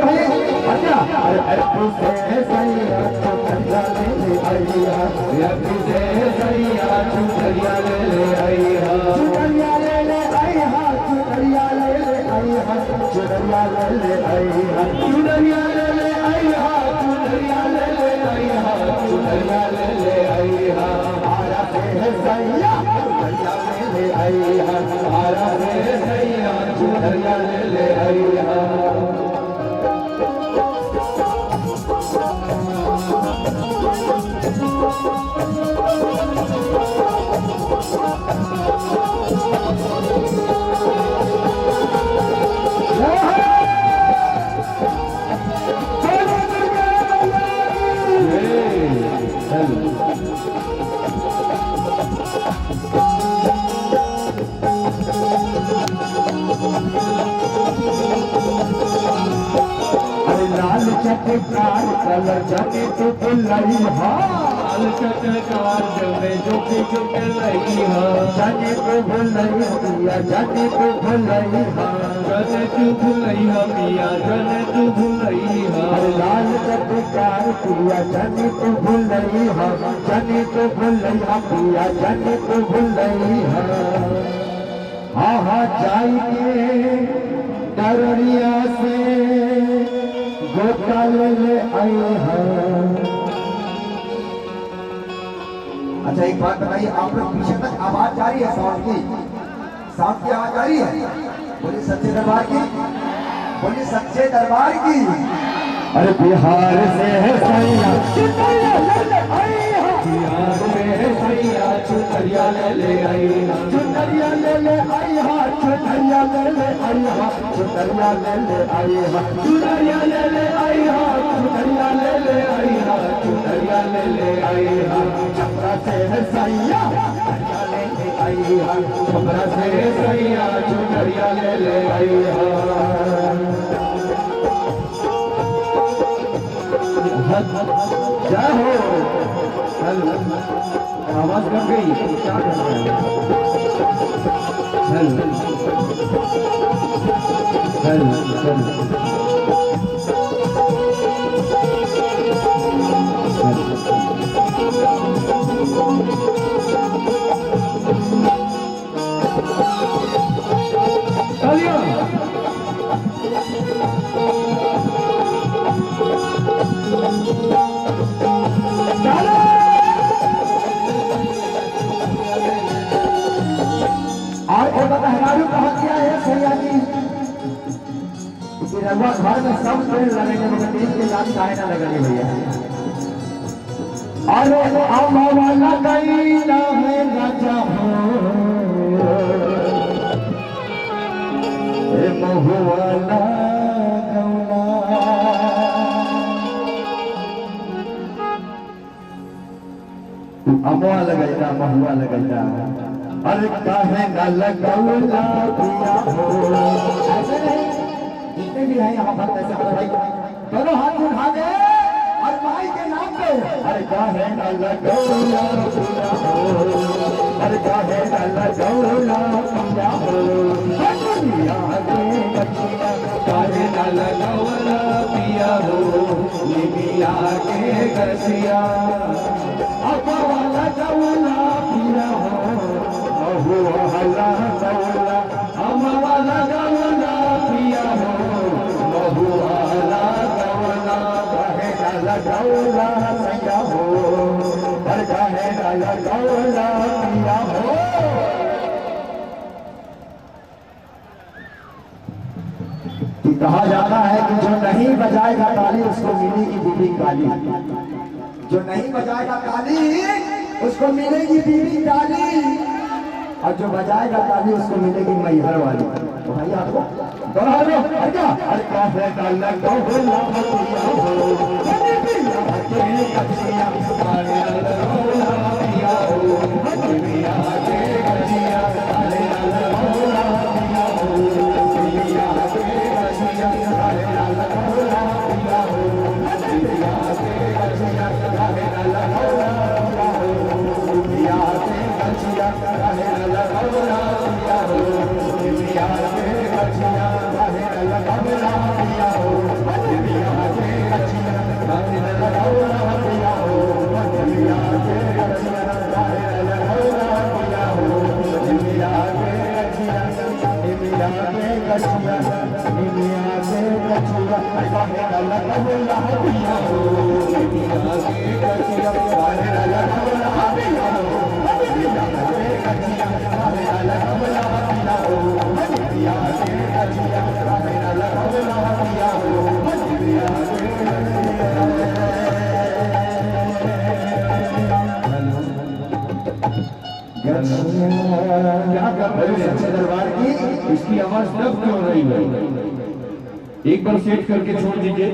भाई अच्छा अरे एमपी से है सैया चुनरिया ले ले आइया, एमपी से है सैया चुनरिया ले ले आइया, चुनरिया ले ले आइया, चुनरिया ले ले आइया, चुनरिया ले ले आइया, चुनरिया ले ले आइया, चुनरिया ले ले आइया, चुनरिया ले ले आइया। आरा से है सैया चुनरिया ले ले आइया, आरा से है सैया चुनरिया ले ले आइया। लाल चटकार कलर जाने तो बुलाई हा, लाल चटकार जमे जो के लई हा, जाने तो बुलाई पिया, जाने तो बुलाई हा, जने तू भुलई हा पिया, जने तू भुलई हा। लाल चटकार पिया, जाने तो बुलाई हा, जाने तो बुलाई हा पिया, जाने तो बुलाई हा। आहा जाइए डरिया से गोता ले ले आए हैं। अच्छा एक बात बताइए, आप लोग पीछे तक आवाज जा रही है साउंड की? साउंड की आवाज आ रही है? बोलिए सच्चे दरबार की, बोलिए सच्चे दरबार की। अरे बिहार से है सैया चुनरिया ले ले आई है, बिहार से है सैया चुनरिया ले ले आई हा, चुनरिया ले ले आई है, चुनरिया ले ले आई है, चुनरिया ले ले आई है, चुनरिया ले ले आई हा, चुनरिया ले ले आई हा, चुनरिया ले ले आई हा। छपरा से है सैया चुनरिया ले ले आई है, छपरा से है सैया चुनरिया ले ले आई हा। जय हो। आवाज कट गई, क्या कर रहे हैं? और एक बहरारू कहा गया है सैया जी कि रघुआ घर में सब पेड़ लगेंगे मगर दिन के साथ काहे ना लगेंगे भैया। अरे वाला कैला है राजा हो, महुआला गौला, अमुआ लगेगा महुआ लगेगा, अरे काहे न लगौला पिया हो। ऐसे नहीं, जितने भी हैं यहाँ पर ऐसे भाई दोनों हाथ उठा दे और भाई के नाम पे, अरे काहे न लगौला पिया हो, अरे काहे न लगौला पिया हो, दुनिया के बच्चियां काहे न लगौला पिया हो, निमिया के गसिया। अब वाला गौला पिया हो, महुआला गौला, हम वाला गौला पिया हो, महुआला गौला, काहे न लगौला सैया हो, पर काहे न लगौला पिया हो। कि कहा जाता है कि जो नहीं बजाएगा ताली उसको मिलेगी बीबी काली, जो नहीं बजाएगा ताली उसको मिलेगी बीबी ताली, और जो बजाएगा ताली उसको मिलेगी मैहर वाली। तो भाई आपको दोनों हाथ में अरे क्या अरे काफे डालना तो हो लाभिया हो पिया के कचिया अरे लाभिया हो पिया के कचिया अरे लाभिया हो पिया के कचिया अरे लाभिया हो पिया के कचिया अरे लाभिया हो पिया के कचिया अरे लाभिया हो पिया के कचिया अरे लाभिया हो पिया के कचिया अरे लाभिया हो पिया के कचिया अरे लाभिया हो पिया के कचिया पिया के कचिया पिया के कचिया अरे लाभिया हो पिया के कचिया अरे लाभिया हो पिया के कचिया अरे लाभिया हो पिया के कचिया अरे लाभिया हो पिया क्या कर रहे हैं सच्चे दरबार की इसकी आवाज तब क्यों रही है? एक बार सेट करके छोड़ दीजिए।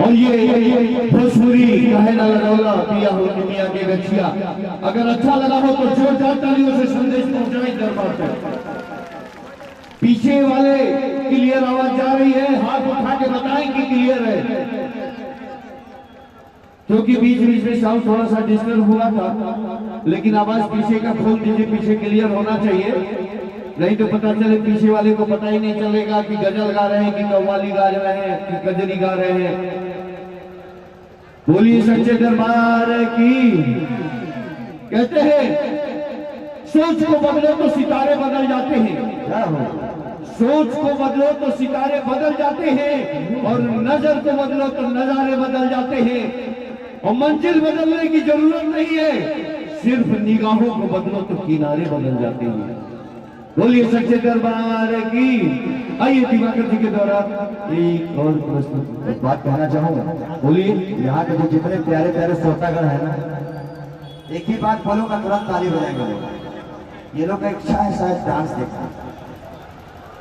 और ये भोजपुरी कहे ना लगौला पिया हो दुनिया के गछिया, अगर अच्छा लगा हो तो जोरदार तालियों से संदेश पहुंचाएं दरबार तक। पीछे वाले क्लियर आवाज जा रही है, हाथ उठा के बताएं कि क्लियर है, क्योंकि बीच बीच में साउंड थोड़ा सा डिस्टर्ब हुआ था। लेकिन आवाज पीछे का खोल दीजिए, पीछे क्लियर होना चाहिए, नहीं तो पता चले पीछे वाले को पता ही नहीं चलेगा कि गजल गा रहे हैं कि कव्वाली गा रहे हैं कि गजली गा रहे हैं। बोलिए सच्चे दरबार की। कहते हैं सोच को बदलो तो सितारे बदल जाते हैं, क्या हो सोच को बदलो तो सितारे बदल जाते हैं, और नजर को बदलो तो नजारे बदल जाते हैं। और मंजिल बदलने की जरूरत नहीं है, सिर्फ निगाहों को बदलो तो किनारे बदल जाते हैं। बोलिए सच्चे दरबार की। आइए दिवाकर जी के द्वारा एक और प्रश्न एक बात कहना चाहूंगा, बोलिए। यहाँ के जो जितने प्यारे प्यारे श्रोतागण है ना, एक ही बात बोलूंगा तुरंत ताली बजाएंगे लोग। ये लोग का इच्छा है शायद डांस देखना,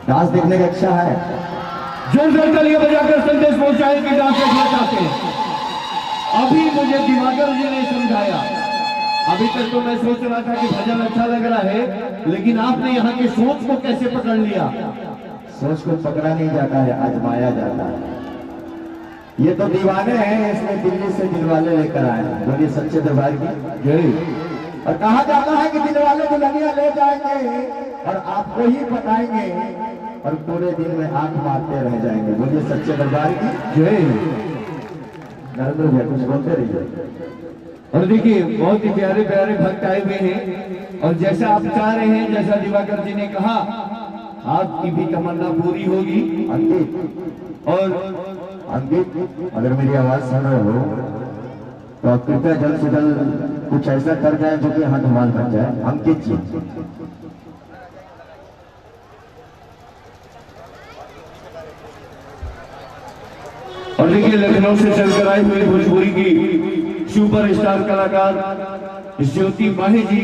डांस देखने की इच्छा है। जोरदार तालियां बजाकर संदेश पहुंचाए कि डांस देखना चाहते हैं। अभी मुझे दिवाकर जी ने समझाया, अभी तक तो मैं सोच रहा था कि भजन अच्छा लग रहा है, लेकिन आपने यहाँ की सोच को कैसे पकड़ लिया? सोच को पकड़ा नहीं जाता है, आजमाया जाता है। ये तो दीवाने हैं, इसमें दिल्ली से दिलवाले लेकर आए हैं। बोलिए सच्चे दरबार की जय। और कहा जाता है कि दिलवाले दुल्हनिया ले जाएंगे और आपको ही बताएंगे और पूरे दिन में आंख मारते रह जाएंगे। बोलिए सच्चे दरबार की जय। नरेंद्र भैया कुछ बोलते रहिए। और देखिए बहुत ही प्यारे प्यारे भक्त आए हुए हैं, और जैसा आप चाह रहे हैं, जैसा दिवाकर जी ने कहा, आपकी भी तमन्ना पूरी होगी। अंकित और अंकित, अगर मेरी आवाज सुन रहे हो तो आप कृपया जल्द से जल्द कुछ ऐसा कर जाए जो कि यहाँ धमाल बन जाए। अंकित जी और देखिए लखनऊ से चलकर आए हुए भोजपुरी की सुपरस्टार कलाकार ज्योति माही जी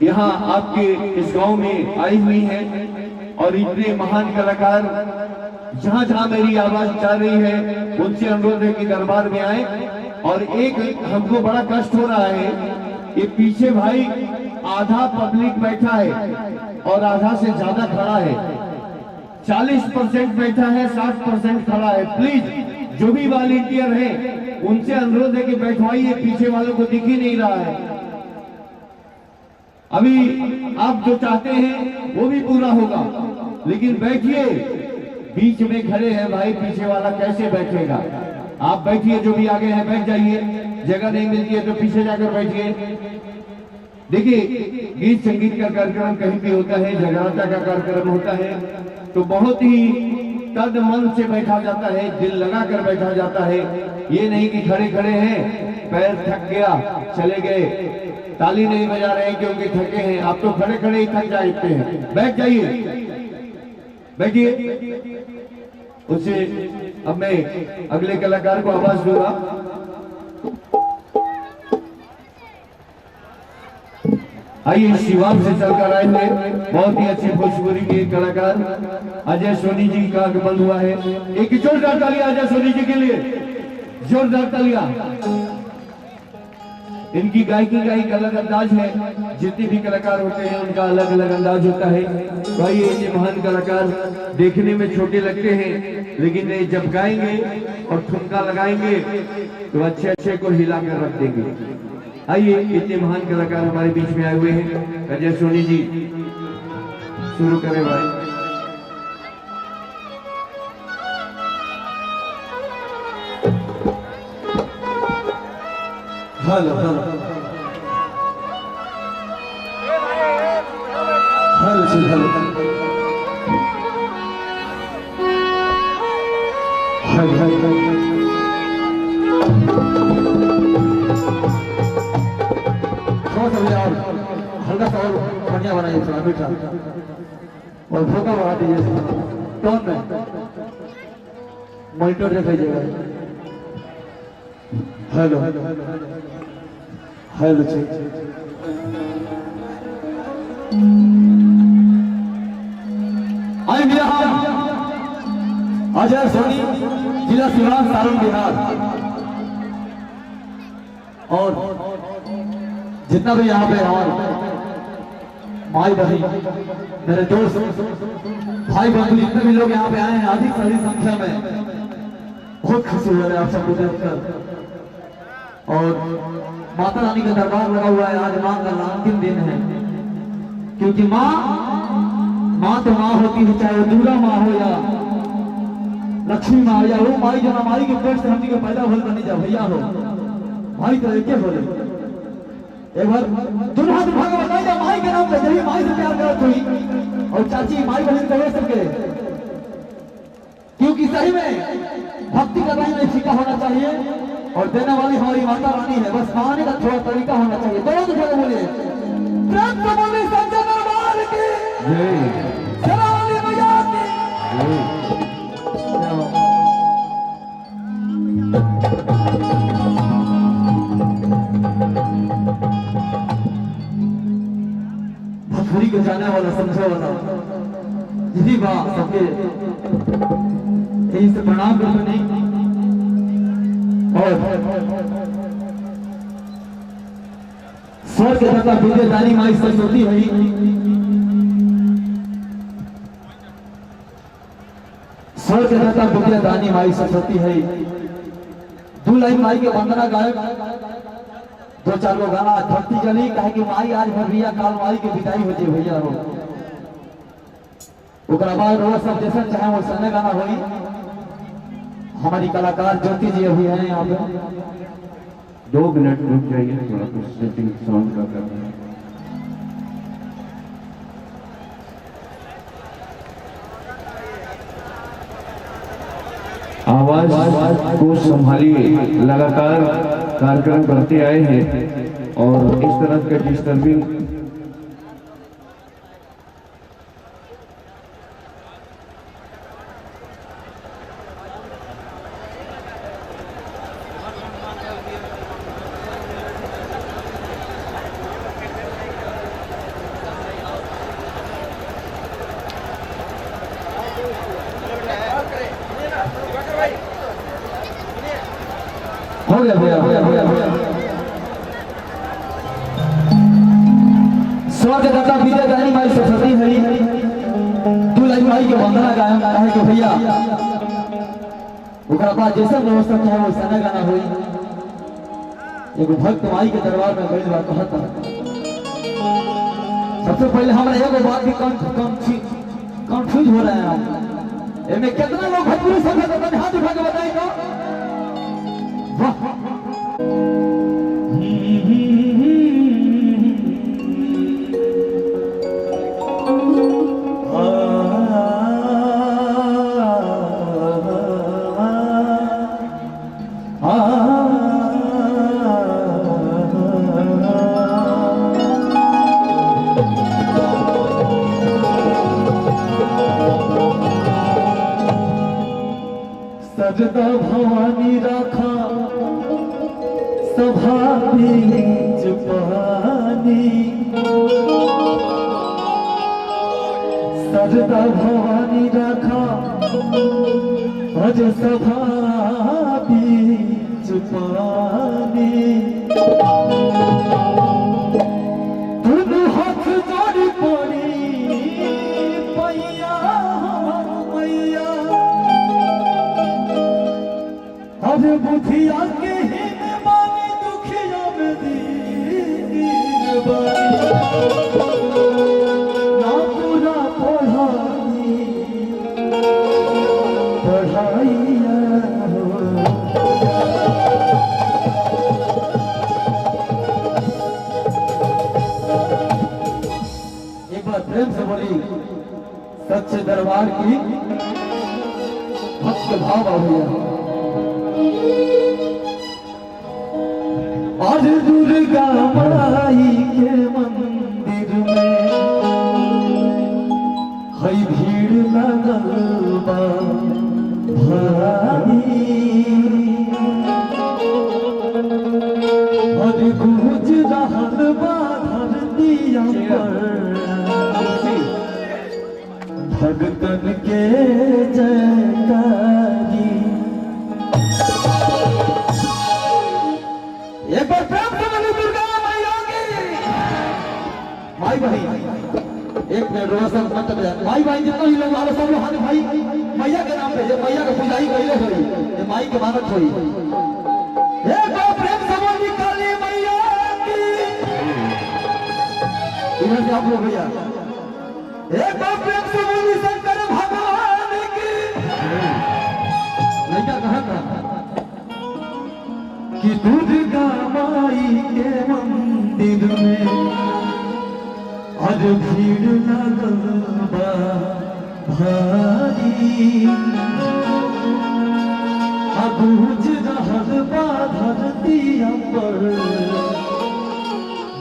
यहाँ आपके इस गांव में आई हुई हैं, और इतने महान कलाकार जहां जहां मेरी आवाज जा रही है उनसे अनुरोध है कि दरबार में आए। और एक हमको बड़ा कष्ट हो रहा है, ये पीछे भाई आधा पब्लिक बैठा है और आधा से ज्यादा खड़ा है, 40% बैठा है, 60% खड़ा है। प्लीज जो भी वॉलंटियर हैं उनसे अनुरोध है कि बैठवाइए, पीछे वालों को दिख ही नहीं रहा है। अभी आप जो चाहते हैं वो भी पूरा होगा, लेकिन बैठिए, बीच में खड़े हैं भाई, पीछे वाला कैसे बैठेगा? आप बैठिए, जो भी आगे हैं बैठ जाइए, जगह नहीं मिलती है तो पीछे जाकर बैठिए। देखिए गीत संगीत का कार्यक्रम कहीं भी होता है, जगराता का कार्यक्रम होता है, तो बहुत ही तन मन से बैठा जाता है, दिल लगा कर बैठा जाता है। ये नहीं कि खड़े खड़े हैं, पैर थक गया चले गए, ताली नहीं बजा रहे हैं क्योंकि थके हैं। आप तो खड़े खड़े ही थक जाते हैं, बैठ जाइए, बैठिए। उससे अब मैं अगले कलाकार को आवाज दूंगा। आइए शिवांग से चलकर आए थे बहुत ही अच्छे भोजपुरी के कलाकार अजय सोनी जी का आगमन हुआ है। एक जोरदार तालियां अजय सोनी जी के लिए, जोरदार तालियां। इनकी गायकी का एक अलग अंदाज है, जितने भी कलाकार होते हैं उनका अलग अलग अंदाज होता है। भाई ये महान कलाकार देखने में छोटे लगते हैं, लेकिन जब गाएंगे और ठुमका लगाएंगे तो अच्छे अच्छे को हिला कर रख देंगे। आइए इतने महान कलाकार हमारे बीच में आए हुए हैं। अजय सोनी जी शुरू करें भाई। हेलो हेलो हेलो जी हेलो हेलो थोड़ा सा और हल्का सा और बढ़िया बनाइए, थोड़ा मीठा और भोका बढ़ा दीजिए टोन में, मॉनिटर दिखाइएगा। हेलो हेलो जी आई बिहार अजय सोनी, जिला सिवान, सारण, बिहार। और जितना भी यहाँ पे हमारे भाई बहन, मेरे दोस्त, भाई बंधु जितने भी लोग यहाँ पे आए हैं अधिक से अधिक संख्या में, बहुत खुशी हो रही है आप सबको देखकर। और माता रानी का दरबार लगा हुआ है, आज मां का अंतिम दिन है, क्योंकि माँ तो माँ होती है, चाहे वो दुर्गा माँ हो या लक्ष्मी माँ हो या वो माई जो माई के पेट से हमनी के पैदा होल बनी जा भैया हो, भाई तो एक बोले। एक बार दुल्हा दुल्हा को बताई जा माई के नाम पे, जब माई से प्यार करत हुई और चाची माई बहन कहे सके, क्योंकि सही में भक्ति करना ही नहीं सीखा होना चाहिए और देने वाली हमारी माता रानी है, बस मांगने का थोड़ा तरीका होना चाहिए। दोनों दूसरे बोलिए प्रेम से बोलिए संजय दरबार की शरावली मैया की। भोजपुरी को जाने वाला समझे वाला यही बात सबके यही से प्रणाम करते नहीं। और स्वर्ग दाता विद्यादानी माई सरस्वती है, स्वर्ग दाता विद्यादानी माई सरस्वती है। दो लाइन माई के वंदना गायक, दो चार गो गाना भक्ति जली कहे कि माई आज भर भैया काल माई के विदाई हो जाए भैया हो, ओकरा बाद रोज सब जैसा चाहे वो सने गाना होई। हमारी कलाकार ज्योति जी अभी हैं यहाँ पे। 2 मिनट रुक जाइए, थोड़ा कुछ सेटिंग साउंड का करना है। आवाज को संभालिए, लगातार कार्यक्रम करते आए हैं और इस तरह के डिस्टर्बिंग हो गया स्वर्ग दाता विद्यादानी माई सरस्वती है। दो लाइन माई के वंदना गायन है कि भैया ओकरा बाद जैसा व्यवस्था चाहे वो सना गाना होई। एगो भक्त माई के दरबार में गइल बा, कहता सबसे पहले हमरा एगो बात भी कंफ्यूज हो रहे हैं हम, एमे कितना लोग भोजपुरी समझते हैं, हाथ उठा के बताइए तो। सजदा भवानी राखा सजदा भवानी रखा अज सभा बीच पानी तुम हाथ जोड़ी पड़ी पैया मैया अरे बुधिया के हिन बानी दुखिया में दीन बानी ना पूरा पढ़ाइया एक बार प्रेम से बोली सच्चे दरबार की भक्त भाव आ भैया। आज दुर्गा माई के मंदिर में है भीड़ लगल बा भारी और गूंज रहल बा धरतिया पर भगतन के जयकारी। एक बार प्रेम से बोलो दुर्गा मैया की। भाई भाई एक मिनट रोशन मत बजा। भाई भाई जितना ही लोग आवे सब लोग हाथ भाई मैया के नाम पे जे मैया के पूजाई कइले होई ये माई के मानत होई। एक बार प्रेम से बोली काली मैया की। इधर से आप लोग भैया एक बार प्रेम से बोली शंकर भगवान की। लड़का कहाँ था कि दुर्गा माई के मंदिर में आज भीड़ लगल बा भारी गूंज रहल बा धरतिया पर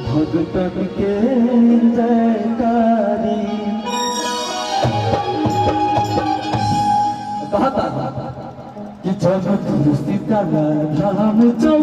भगतन के जयकारी। कहता कि जब सीता राम चौ